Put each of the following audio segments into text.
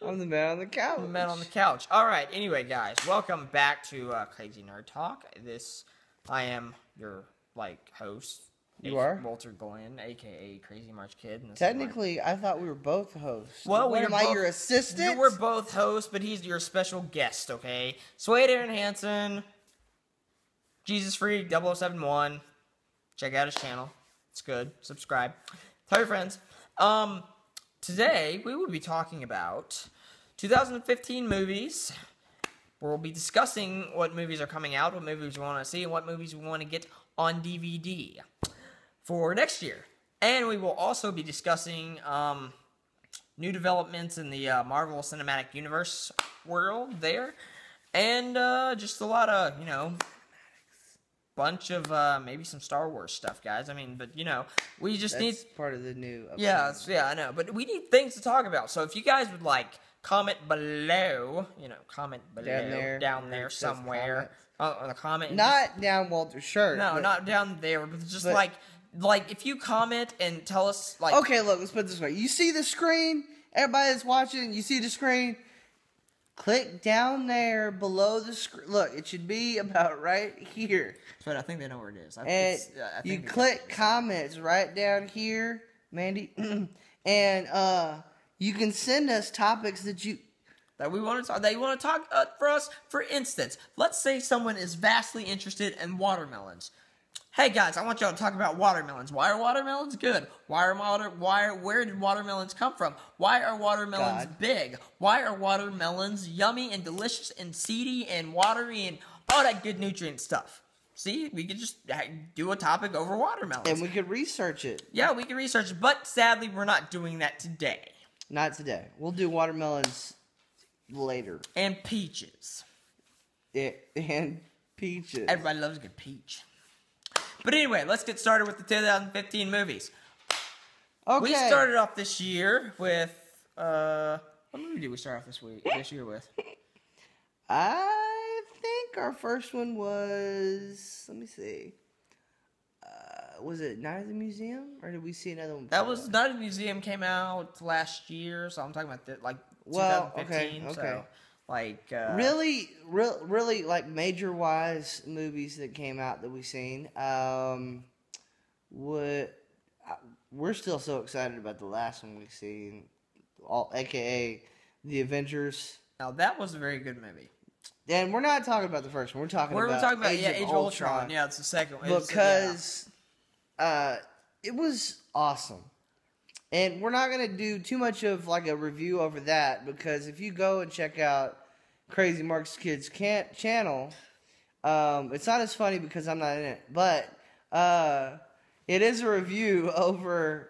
I'm the man on the couch. The man on the couch. All right. Anyway, guys, welcome back to Crazy Nerd Talk. I am your host. You are Walter Glenn, aka Crazy March Kid. And Technically, I thought we were both hosts. Well, am I your assistant? We're both hosts, but he's your special guest. Okay, Swade Aaron Hansen, Jesus Freak 0071. Check out his channel. It's good. Subscribe. Tell your friends. Today we will be talking about 2015 movies. We'll be discussing what movies are coming out, what movies we want to see, and what movies we want to get on DVD for next year. And we will also be discussing new developments in the Marvel Cinematic Universe world there. And just a lot of, bunch of maybe some Star Wars stuff, guys. I mean, but, we just That's part of the new upcoming. Yeah, I know. But we need things to talk about. So if you guys would comment below, comment below, down there somewhere. On the comment. Not down Walter's shirt. No, not down there, but just if you comment and tell us Okay, look, let's put it this way. You see the screen? Everybody that's watching, you see the screen? Click down there below the screen. Look, it should be about right here. But I think they know where it is. You click comments right down here, Mandy. And you can send us topics that you want to talk for us. For instance, let's say someone is vastly interested in watermelons. Hey guys, I want y'all to talk about watermelons. Why are watermelons good? Where did watermelons come from? Why are watermelons big? Why are watermelons yummy and delicious and seedy and watery and all that good nutrient stuff? See, we could just do a topic over watermelons. And we could research it. Yeah, we can research it, but sadly we're not doing that today. Not today. We'll do watermelons later. And peaches. And peaches. Everybody loves a good peach. But anyway, let's get started with the 2015 movies. Okay. We started off this year with what movie did we start off this year with? I think our first one was, let me see. Was it Night at the Museum, or did we see another one? That was Night at the Museum came out last year, so I'm talking about 2015. Okay. So, really, major wise movies that came out that we've seen. We're still so excited about the last one we've seen, aka The Avengers. Now that was a very good movie. And we're not talking about the first one. We're talking about Age of Ultron. Yeah, it's the second one. Because it was awesome. And we're not going to do too much of a review over that, because if you go and check out Crazy Mark's Kids channel, it's not as funny because I'm not in it, but it is a review over...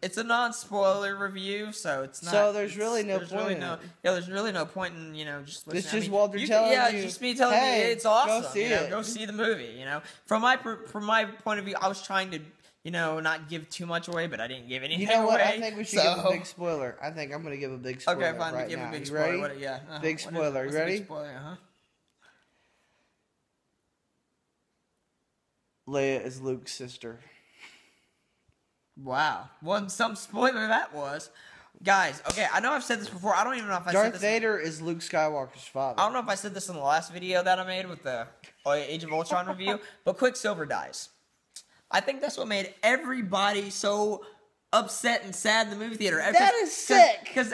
it's a non-spoiler review, so it's not... So there's really no point there's really no point in, just listening. It's just Walter telling you... Yeah, it's just me telling you it's awesome. Go see it. Go see the movie, From my point of view, I was trying to... not give too much away, but I didn't give anything away. You know what? I think we should give a big spoiler. I think I'm going to give a big spoiler. Okay, fine. Right give now. a big you spoiler. Ready? Big spoiler. You ready? Big spoiler, Leia is Luke's sister. Wow. Some spoiler that was. Guys, okay, I know I've said this before. I don't even know if I said this. Darth Vader is Luke Skywalker's father. I don't know if I said this in the last video that I made with the Age of Ultron review, but Quicksilver dies. I think that's what made everybody so upset and sad in the movie theater. That is sick. Because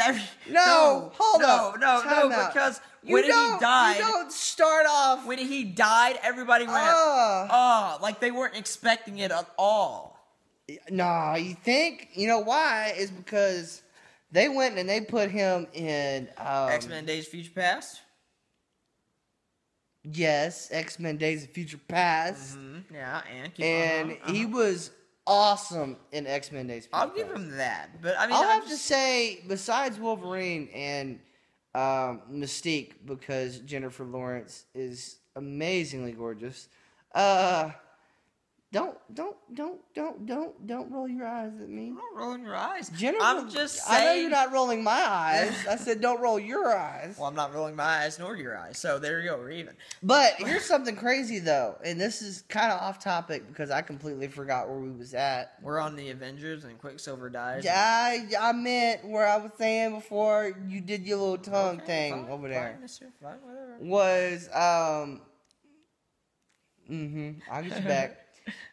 No, because when he died, you don't start off. When he died, everybody went, like they weren't expecting it at all. No, you think? You know why? Is because they went and they put him in X-Men Days of Future Past. Yes, X-Men Days of Future Past. Mm-hmm. Yeah, and he was awesome in X-Men Days of Future Past. I'll give him that. But I mean, I'll have to say, besides Wolverine and Mystique, because Jennifer Lawrence is amazingly gorgeous, Don't roll your eyes at me. I'm not rolling your eyes. Jennifer, I'm just saying. I know you're not rolling my eyes. I said don't roll your eyes. Well, I'm not rolling my eyes nor your eyes, so there you go. We're even. But here's something crazy though, and this is kind of off topic because I completely forgot where we was at. We're on the Avengers and Quicksilver dies. I meant where I was saying before you did your little tongue thing over there. Fine, mister. Fine, whatever. Was I'll get you back.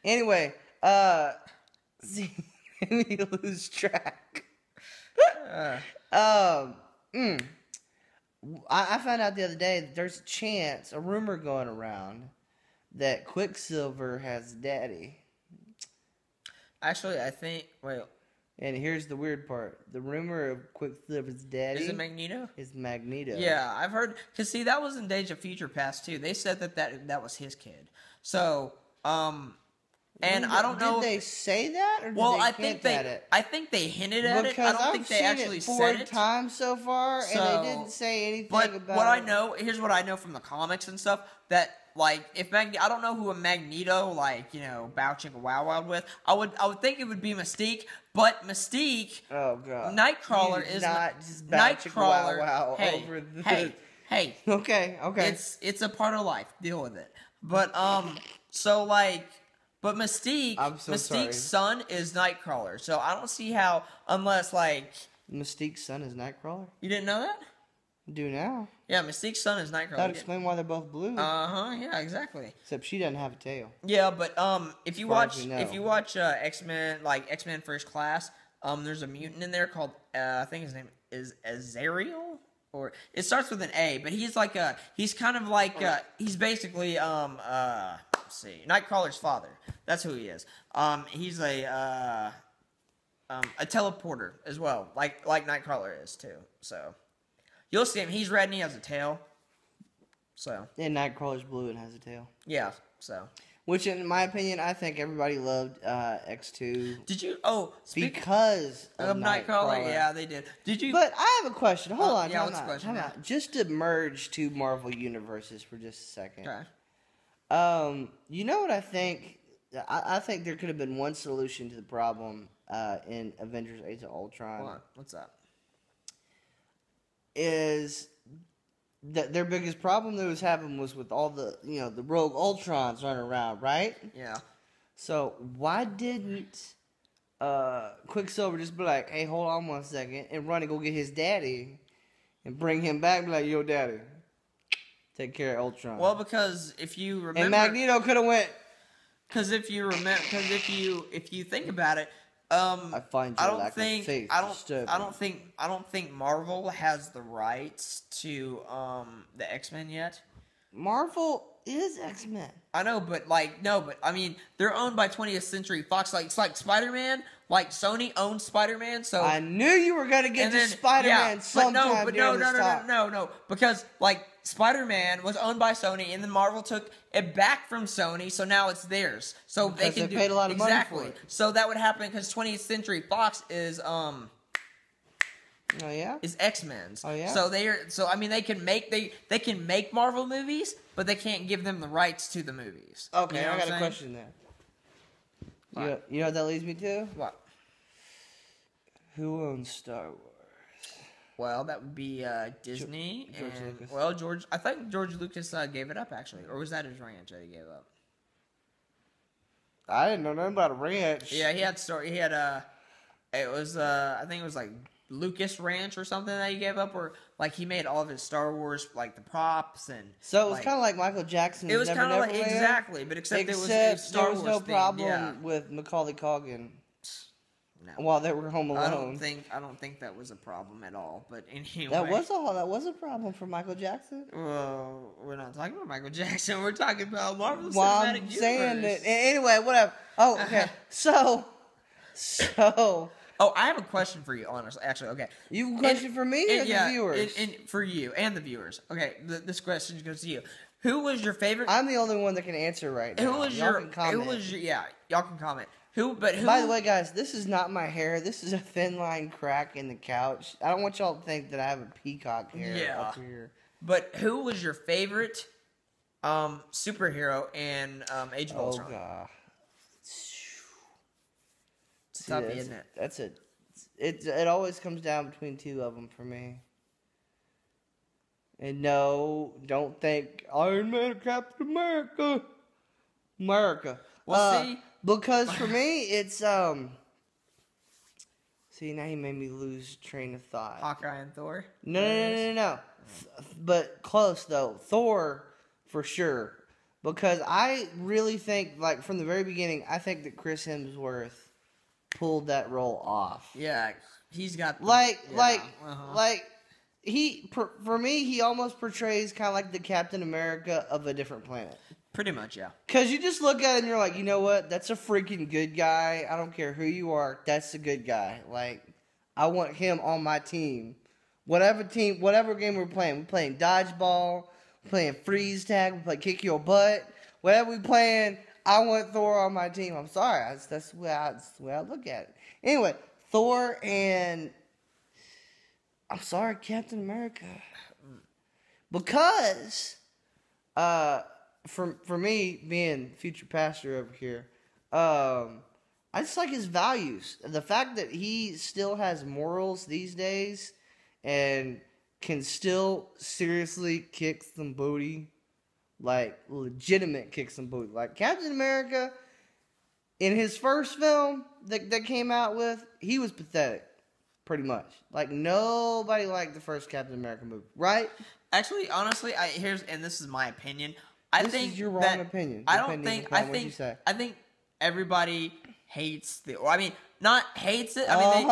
Anyway, see, we lose track. I found out the other day that there's a rumor going around that Quicksilver has a daddy. Actually, I think. Wait. And here's the weird part: the rumor of Quicksilver's daddy Is it Magneto? Is Magneto. Yeah, I've heard. Cause see, that was in Days of Future Past too. They said that was his kid. So, and I don't know. Did they say that? Or did Well, they I think they hinted at it. I don't think they actually said it 4 times so far, and they didn't say anything about it. But what I know, here's what I know from the comics and stuff, that like if I don't know who a Magneto bouching a wow with. I would think it would be Mystique, but Mystique. Oh god. Nightcrawler He's is not just bouching Nightcrawler. wow Hey, over the. Hey. Okay. It's a part of life. Deal with it. But But Mystique's son is Nightcrawler, so I don't see how, unless Mystique's son is Nightcrawler. You didn't know that? I do now. Yeah, Mystique's son is Nightcrawler. That'd explain why they're both blue. Yeah, exactly. Except she doesn't have a tail. Yeah, but if you watch X-Men, like X-Men First Class, there's a mutant in there called I think his name is Azariel, or it starts with an A, but he's basically let's see, Nightcrawler's father. That's who he is. He's a teleporter as well, like Nightcrawler is too. So you'll see him. He's red and he has a tail. So and Nightcrawler's blue and has a tail. Yeah. So which, in my opinion, I think everybody loved X2. Did you? Because of Nightcrawler. Yeah, they did. Did you? But I have a question. Hold on. Yeah, what's the question? Just to merge two Marvel universes for just a second. Okay. You know what I think? I think there could have been one solution to the problem in Avengers: Age of Ultron. What? What's that? Is that their biggest problem that was happening was with all the the rogue Ultrons running around, right? Yeah. So why didn't Quicksilver just be like, "Hey, hold on 1 second," and run and go get his daddy and bring him back? Be like, "Yo, daddy, take care of Ultron." Well, because if you remember, and Magneto could have went. Because if you think about it, I find your lack of faith disturbing. I don't think Marvel has the rights to the X-Men yet. Marvel is X-Men. I know, but I mean, they're owned by 20th Century Fox. It's like Spider-Man. Like Sony owns Spider-Man, so I knew you were gonna get to Spider-Man sometime during this talk. No, because Spider-Man was owned by Sony, and then Marvel took it back from Sony, so now it's theirs. So because they paid a lot of money for it. So that would happen because 20th Century Fox is Oh yeah. Is X-Men's. Oh yeah. So I mean they can make Marvel movies, but they can't give them the rights to the movies. Okay, you know I got a question there. You know what that leads me to? What? Who owns Star Wars? Well, that would be Disney. George Lucas. Well, I think George Lucas gave it up actually, or was that his ranch that he gave up? I didn't know nothing about a ranch. Yeah, it was I think it was like Lucas Ranch or something that he gave up, or he made all of his Star Wars the props and. So it was kind of like Michael Jackson. It was kind of exactly, but except it was Star Wars. There was no problem yeah. with Macaulay Culkin. No. While they were home alone. I don't think that was a problem at all. But anyway, that was a problem for Michael Jackson. Well, we're not talking about Michael Jackson. We're talking about Marvel Cinematic Universe. Saying that anyway, whatever. Oh, okay. So. Oh, I have a question for you. Honestly, actually, okay. You have a question for me or the viewers? For you and the viewers. Okay, this question goes to you. Who was your favorite? I'm the only one that can answer right now. Y'all can comment. Yeah, y'all can comment. Who? By the way, guys, this is not my hair. This is a thin line crack in the couch. I don't want y'all to think that I have a peacock hair up here. But who was your favorite superhero in Age of Ultron? Oh god. Toughy, isn't it? That's it. It always comes down between two of them for me. And no, don't think Iron Man or Captain America. Well, see, because for me it's See, now you made me lose train of thought. Hawkeye and Thor. No. But close though. Thor for sure. Because I really think, like, from the very beginning, I think that Chris Hemsworth pulled that role off. Yeah, he's got for me, he almost portrays kind of like the Captain America of a different planet. Pretty much, yeah. Because you just look at it and you're like, you know what? That's a freaking good guy. I don't care who you are. That's a good guy. Like, I want him on my team. Whatever game we're playing dodgeball, we're playing freeze tag, we play kick your butt. Whatever we playing, I want Thor on my team. I'm sorry. That's the way I look at it. Anyway, Thor and... I'm sorry, Captain America. Because... For me, being future pastor over here, I just like his values. The fact that he still has morals these days and can still seriously kick some booty, like legitimate kick some booty. Like Captain America, in his first film that came out with, he was pathetic, pretty much. Like nobody liked the first Captain America movie, right? Actually, honestly, this is my opinion. I think is your wrong opinion. I think everybody hates not hates it. I mean,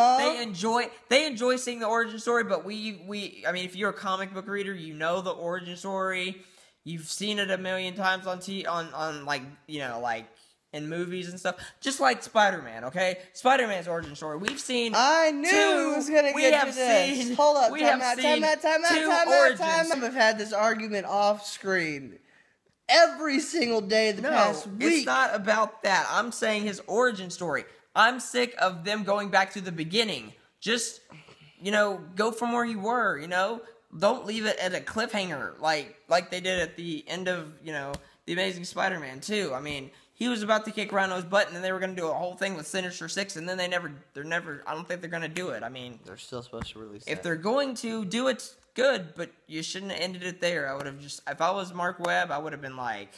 they enjoy seeing the origin story. But I mean, if you're a comic book reader, you know the origin story. You've seen it a million times on like in movies and stuff. Just like Spider-Man, okay? Spider-Man's origin story. We've seen. I knew he was gonna get to this. Hold up, time out. We've had this argument off screen every single day of the past week. It's not about that. I'm saying his origin story. I'm sick of them going back to the beginning. Just, go from where you were, Don't leave it at a cliffhanger like they did at the end of, The Amazing Spider-Man 2. I mean, he was about to kick Rhino's butt, and then they were going to do a whole thing with Sinister Six, and then I don't think they're going to do it. I mean... They're still supposed to release If they're going to do it, good, but you shouldn't have ended it there. I would have if I was Mark Webb, I would have been like,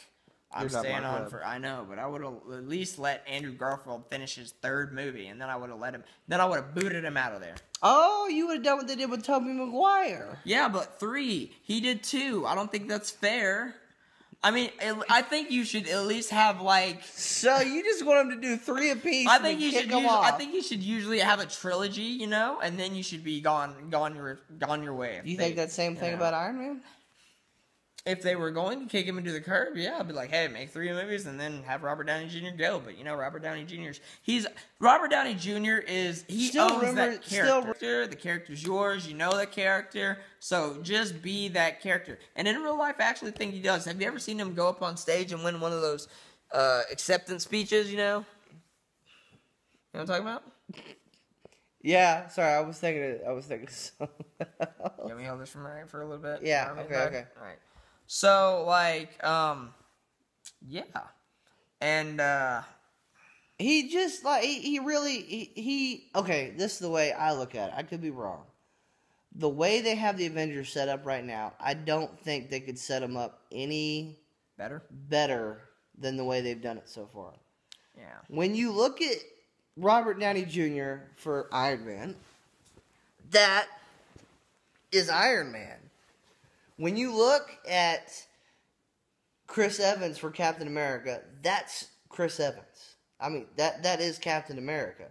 I'm staying on for... I know, but I would have at least let Andrew Garfield finish his third movie, and then I would have booted him out of there. Oh, you would have done what they did with Tobey Maguire. Yeah, but 3. He did 2. I don't think that's fair. I mean, I think you should at least have So you just want him to do 3 apiece? I think you should usually have a trilogy, and then you should be gone your way. You think that same thing about Iron Man? If they were going to kick him into the curb, yeah, I'd be like, hey, make 3 movies and then have Robert Downey Jr. go. But Robert Downey Jr. Robert Downey Jr. he owns that character. The character's yours. You know the character. So just be that character. And in real life, I actually think he does. Have you ever seen him go up on stage and win one of those acceptance speeches? You know what I'm talking about? Yeah, sorry, I was thinking. So. Let me hold this for a little bit. Yeah. Okay. All right. So, yeah. And, he just, okay, this is the way I look at it. I could be wrong. The way they have the Avengers set up right now, I don't think they could set them up any better than the way they've done it so far. Yeah. When you look at Robert Downey Jr. for Iron Man, that is Iron Man. When you look at Chris Evans for Captain America, that's Chris Evans. I mean, that is Captain America.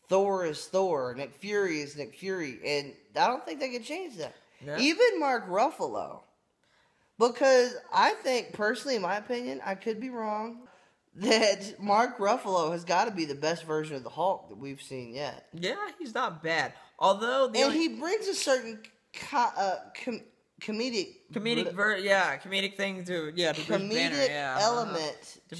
Thor is Thor. Nick Fury is Nick Fury. And I don't think they can change that. Yeah. Even Mark Ruffalo. Because I think, personally, in my opinion, I could be wrong, that Mark Ruffalo has got to be the best version of the Hulk that we've seen yet. Yeah, he's not bad. Although... he brings a certain... comedic thing to Bruce Banner, element to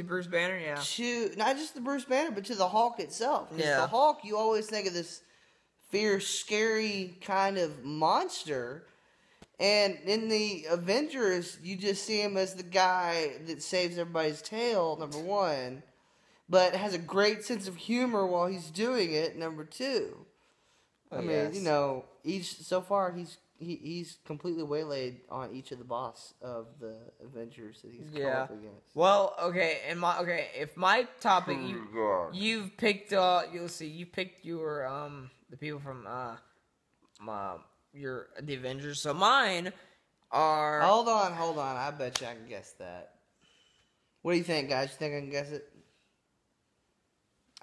Bruce Banner, to not just the Bruce Banner, but to the Hulk itself. Because the Hulk, you always think of this fierce, scary kind of monster, and in the Avengers, you just see him as the guy that saves everybody's tail. Number one, but has a great sense of humor while he's doing it. Number 2. I mean, so far he's completely waylaid on each of the boss of the Avengers that he's come up against. Well, if my topic you've picked you picked your the people from the Avengers. So mine are Hold on. I bet you I can guess that. What do you think, guys? You think I can guess it?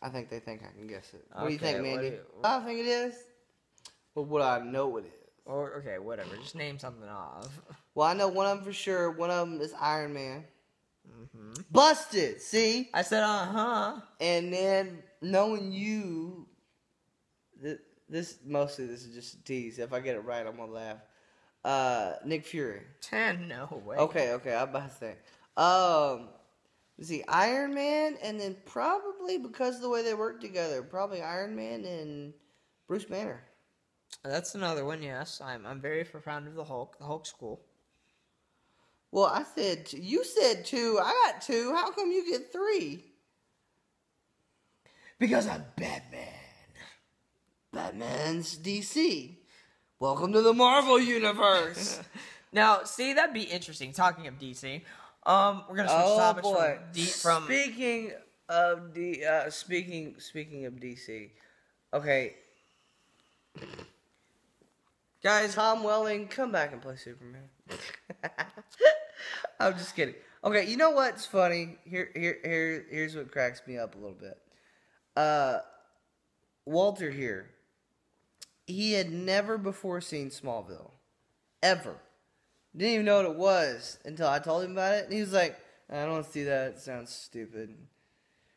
I think they think I can guess it. What do you think, Mandy? I think it is. But what I know it is. Or whatever. Just name something off. Well, I know one of them for sure. One of them is Iron Man. Mm-hmm. Busted. See? I said, And then knowing you, this is just a tease. If I get it right, I'm gonna laugh. Nick Fury. No way. Okay. I'm about to say. Let's see, Iron Man, and then probably because of the way they work together, probably Iron Man and Bruce Banner. That's another one. Yes, I'm very fond of the Hulk. The Hulk's cool. Well, you said 2. I got 2. How come you get 3? Because I'm Batman. Batman's DC. Welcome to the Marvel universe. Now, see, that'd be interesting. Talking of DC, we're gonna switch topics from Speaking of DC, okay, guys, Tom Welling, come back and play Superman. I'm just kidding. Okay, you know what's funny? Here's what cracks me up a little bit. Walter here, he had never before seen Smallville, ever. Didn't even know what it was until I told him about it. And he was like, I don't want to see that. It sounds stupid.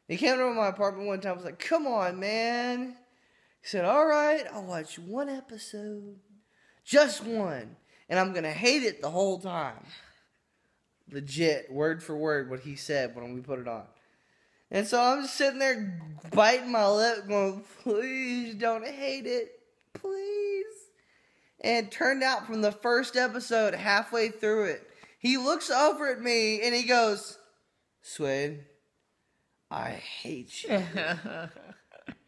He came over to my apartment one time. I was like, come on, man. He said, all right, I'll watch one episode. Just one. And I'm going to hate it the whole time. Legit, word for word, what he said when we put it on. And so I'm just sitting there biting my lip going, please don't hate it. Please. And it turned out from the first episode, halfway through it, he looks over at me and he goes, Swade, I hate you. And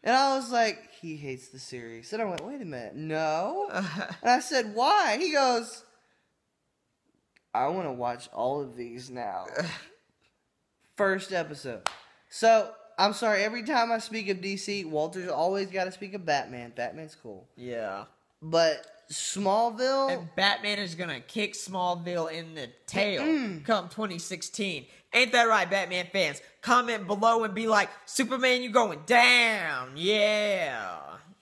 I was like, he hates the series. And I went, wait a minute, no. And I said, why? He goes, I want to watch all of these now. First episode. So, I'm sorry, every time I speak of DC, Walter's always got to speak of Batman. Batman's cool. Yeah. But Smallville... And Batman is going to kick Smallville in the tail come 2016. Ain't that right, Batman fans? Comment below and be like, Superman, you going down. Yeah.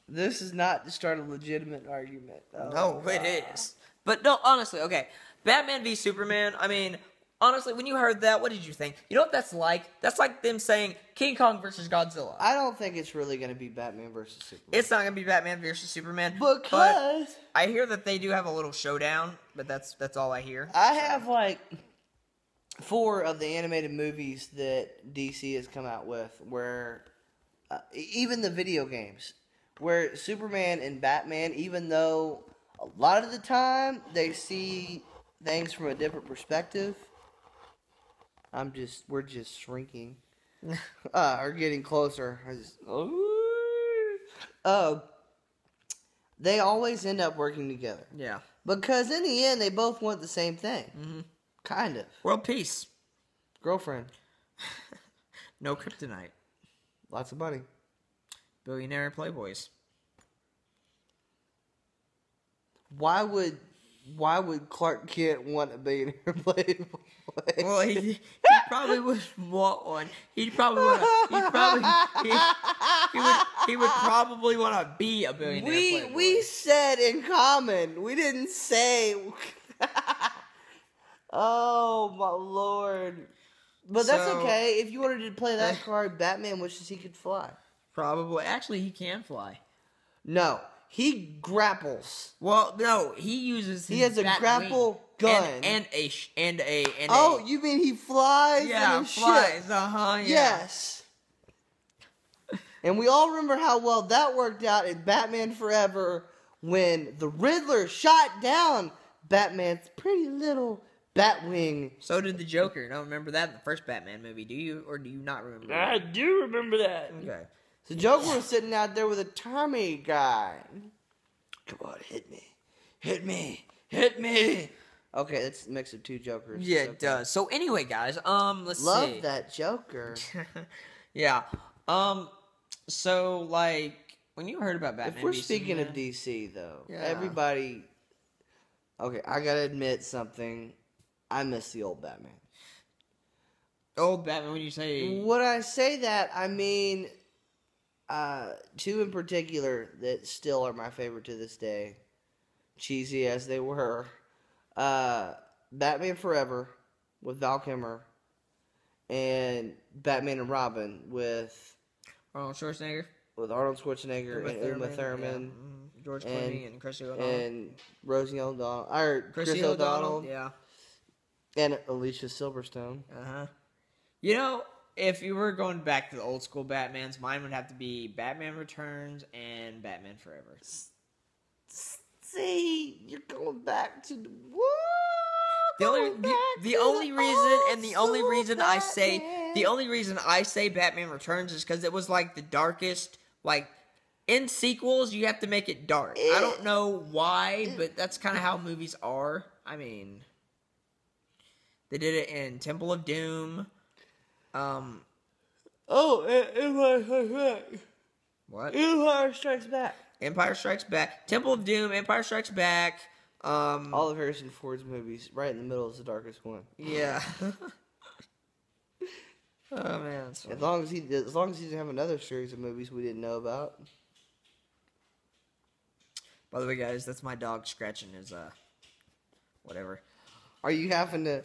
This is not to start a legitimate argument. No, it is. But no, honestly, okay. Batman v Superman, I mean... Honestly, when you heard that, what did you think? You know what that's like? That's like them saying King Kong versus Godzilla. I don't think it's really going to be Batman versus Superman. It's not going to be Batman versus Superman. Because... But I hear that they do have a little showdown, but that's all I hear. I have like 4 of the animated movies that DC has come out with where, even the video games, where Superman and Batman, even though a lot of the time they see things from a different perspective... we're just shrinking. Or getting closer. They always end up working together. Yeah. Because in the end, they both want the same thing. Mm-hmm. Kind of. World peace. Girlfriend. No kryptonite. Lots of money. Billionaire playboys. Why would Clark Kent want a billionaire playboy? Well, he probably would want one. He would probably want to be a billionaire playboy. We said in common. We didn't say. Oh my lord! But that's okay. If you wanted to play that card, Batman wishes he could fly. Probably. Actually, he can fly. No. He grapples. Well, no, he uses. He has a grapple gun and a. Oh, you mean he flies? Yeah, in a flies. Ship. Yeah. Yes. And we all remember how well that worked out in Batman Forever when the Riddler shot down Batman's pretty little Batwing. So did the Joker. Don't remember that in the first Batman movie, do you? Or do you not remember that? I do remember that. Okay. So Joker was sitting out there with a Tommy gun. Come on, hit me. Hit me. Hit me. Okay, that's a mix of two Jokers. Yeah, it does. So anyway, guys, let's see. Love that Joker. Yeah. So, like, when you heard about Batman If we're v speaking of Superman- DC, though, Yeah. everybody... Okay, I gotta admit something. I miss the old Batman. Old Batman, when you say... When I say that, I mean... two in particular that still are my favorite to this day. Cheesy as they were. Batman Forever with Val Kilmer. And Batman and Robin with... Arnold Schwarzenegger. With Arnold Schwarzenegger and Uma Thurman. Yeah. George Clooney and Chrissy O'Donnell. And Rosie O'Donnell. Or Chrissy O'Donnell. Yeah. And Alicia Silverstone. Uh-huh. You know, if you were going back to the old school Batmans, mine would have to be Batman Returns and Batman Forever. See, you're going back to the The only reason I say Batman Returns is because it was like the darkest. Like in sequels, you have to make it dark. I don't know why, but that's kind of how movies are. I mean, they did it in Temple of Doom. What? Empire Strikes Back. Empire Strikes Back. Temple of Doom. Empire Strikes Back. All of Harrison Ford's movies, right in the middle is the darkest one. Yeah. Oh man. That's funny. As long as he didn't have another series of movies we didn't know about. By the way, guys, that's my dog scratching his whatever. Are you having to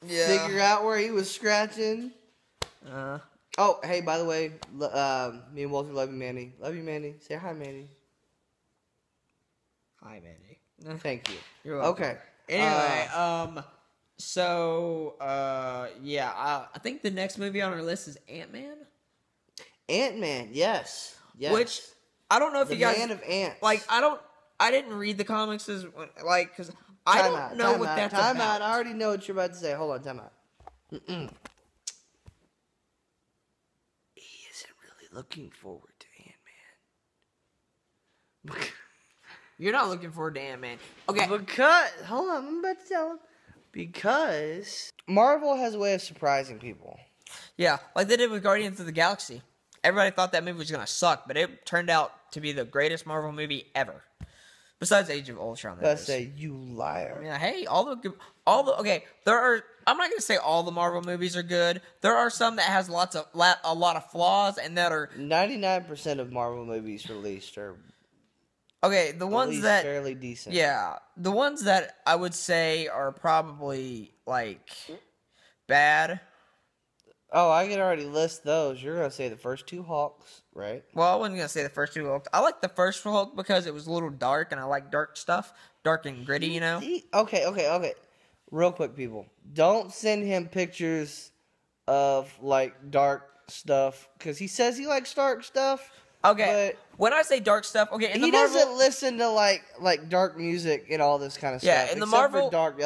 figure out where he was scratching? Oh, hey, by the way, me and Walter love you, Manny. Love you, Manny. Say hi, Manny. Hi, Mandy. Thank you. You're welcome. Okay. Anyway, I think the next movie on our list is Ant-Man. Ant-Man, yes. Which I don't know if the you guys Man of Ants. like. I didn't read the comics because I don't know what that's about. Time out. I already know what you're about to say. Hold on, time out. He isn't really looking forward to Ant-Man. You're not looking forward to Ant-Man. Okay. Because, hold on, I'm about to tell him. Because Marvel has a way of surprising people. Yeah, like they did with Guardians of the Galaxy. Everybody thought that movie was going to suck, but it turned out to be the greatest Marvel movie ever. Besides Age of Ultron. Let's say, you liar. Yeah, hey, okay, I'm not going to say all the Marvel movies are good. There are some that has a lot of flaws and that are 99% of Marvel movies released are okay, the ones that fairly decent. Yeah, the ones that I would say are probably like bad. Oh, I can already list those. You're going to say the first two Hulks, right? Well, I wasn't going to say the first two Hulk. I like the first Hulk because it was a little dark, and I like dark stuff. Dark and gritty, you know? Okay. Real quick, people. Don't send him pictures of, like, dark stuff, because he says he likes dark stuff. Okay, when I say dark stuff, okay, he doesn't listen to, like dark music and all this kind of stuff. Yeah, in the Marvel... Danny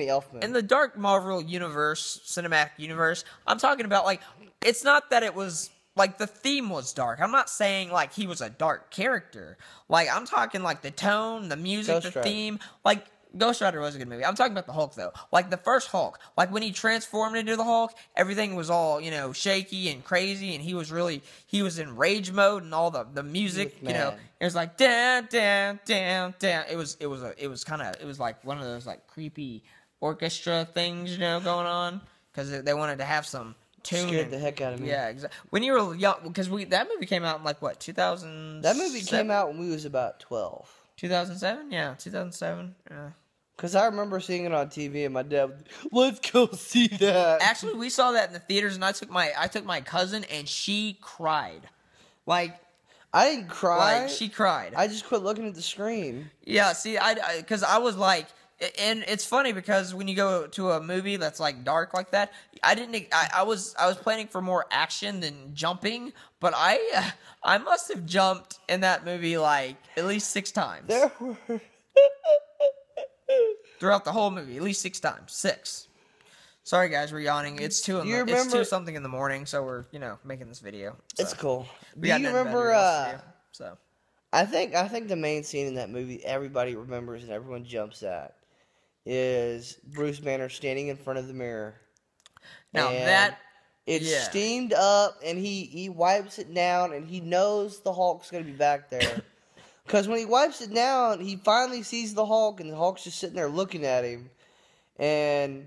Elfman. In the dark Marvel universe, cinematic universe, I'm talking about, like, it's not that it was... Like, the theme was dark. I'm not saying, like, he was a dark character. Like, I'm talking, like, the tone, the music, the theme. Like, Ghost Rider was a good movie. I'm talking about the Hulk, though. Like, the first Hulk. Like, when he transformed into the Hulk, everything was all, you know, shaky and crazy, and he was in rage mode, and all the music, you know, it was like, down, down, down, down. It was like one of those, like, creepy orchestra things, you know, going on, because they wanted to have some tune. Scared the heck out of me. Yeah, exactly. When you were young, because that movie came out in, like, what, 2000? That movie came out when we was about 12. 2007? Yeah, 2007. Yeah. Because I remember seeing it on TV, and my dad, let's go see that. Actually, we saw that in the theaters, and I took my cousin, and she cried. Like, I didn't cry. Like, she cried. I just quit looking at the screen. Yeah, see, because I was like, and it's funny because when you go to a movie that's like dark like that, I was planning for more action than jumping, but I must have jumped in that movie like at least 6 times. There were throughout the whole movie, at least 6 times. 6. Sorry, guys, we're yawning. It's 2 something in the morning, so we're making this video. So. It's cool. We Do got you nothing better remember? else to do, so I think the main scene in that movie everybody remembers and everyone jumps at is Bruce Banner standing in front of the mirror. Now and it's steamed up, and he wipes it down, and he knows the Hulk's gonna be back there. Because when he wipes it down, he finally sees the Hulk, and the Hulk's just sitting there looking at him, and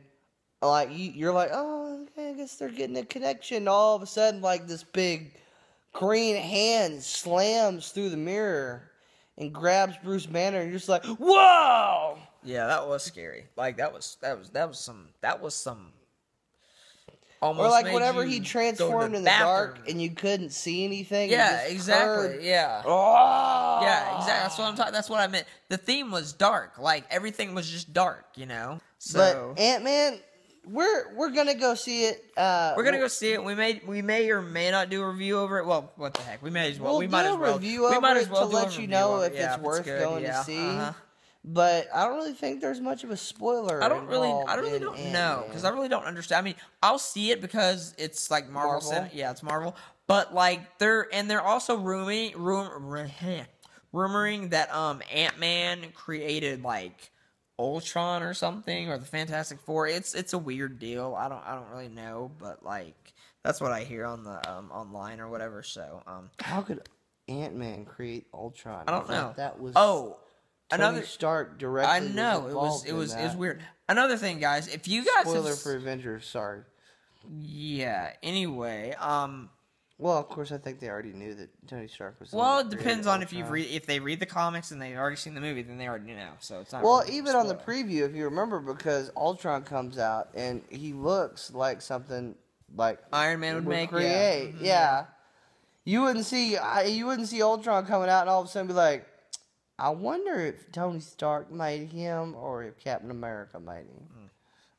like you're like, oh, okay, I guess they're getting a connection. All of a sudden, like this big green hand slams through the mirror and grabs Bruce Banner, and you're just like, whoa! Yeah, that was scary. Like that was some. Almost or like whenever he transformed in the dark and you couldn't see anything. Yeah, exactly. Heard, yeah. Oh! Yeah, exactly. That's what I'm talking. That's what I meant. The theme was dark. Like everything was just dark, So, but Ant-Man, we're gonna go see it. We're gonna go see it. We may or may not do a review over it. Well, what the heck? We might as well. We might as well do to let you know if it's worth going to see. But I don't really think there's much of a spoiler. I don't really don't know because I really don't understand. I mean, I'll see it because it's like Marvel. Yeah, it's Marvel. But like they're also rumoring that Ant-Man created like Ultron or something, or the Fantastic Four. It's a weird deal. I don't really know, but like that's what I hear on the online or whatever. So how could Ant-Man create Ultron? I don't know. That was Tony Stark directly. I know it was weird. Another thing, guys, if you guys spoiler for Avengers, sorry. Yeah. Anyway, well, of course, I think they already knew that Tony Stark was. Well, it depends on if they read the comics and they've already seen the movie, then they already know. So it's not. Well, really even on the preview, if you remember, because Ultron comes out and he looks like something like Iron Man would make. Create, yeah. You wouldn't see Ultron coming out and all of a sudden be like, I wonder if Tony Stark made him or if Captain America made him.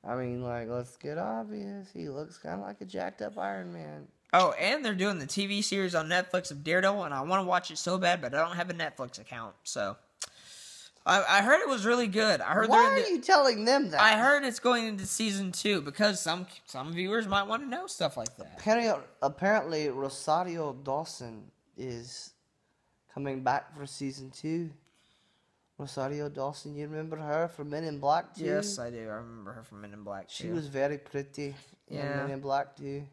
I mean, like, let's get obvious. He looks kind of like a jacked up Iron Man. Oh, and they're doing the TV series on Netflix of Daredevil, and I want to watch it so bad, but I don't have a Netflix account. So I heard it was really good. I heard. Why are you telling them that? I heard it's going into season 2 because some viewers might want to know stuff like that. Apparently, Rosario Dawson is coming back for season 2. Rosario Dawson, you remember her from Men in Black 2? Yes, I do. I remember her from Men in Black 2. She was very pretty in Men in Black 2.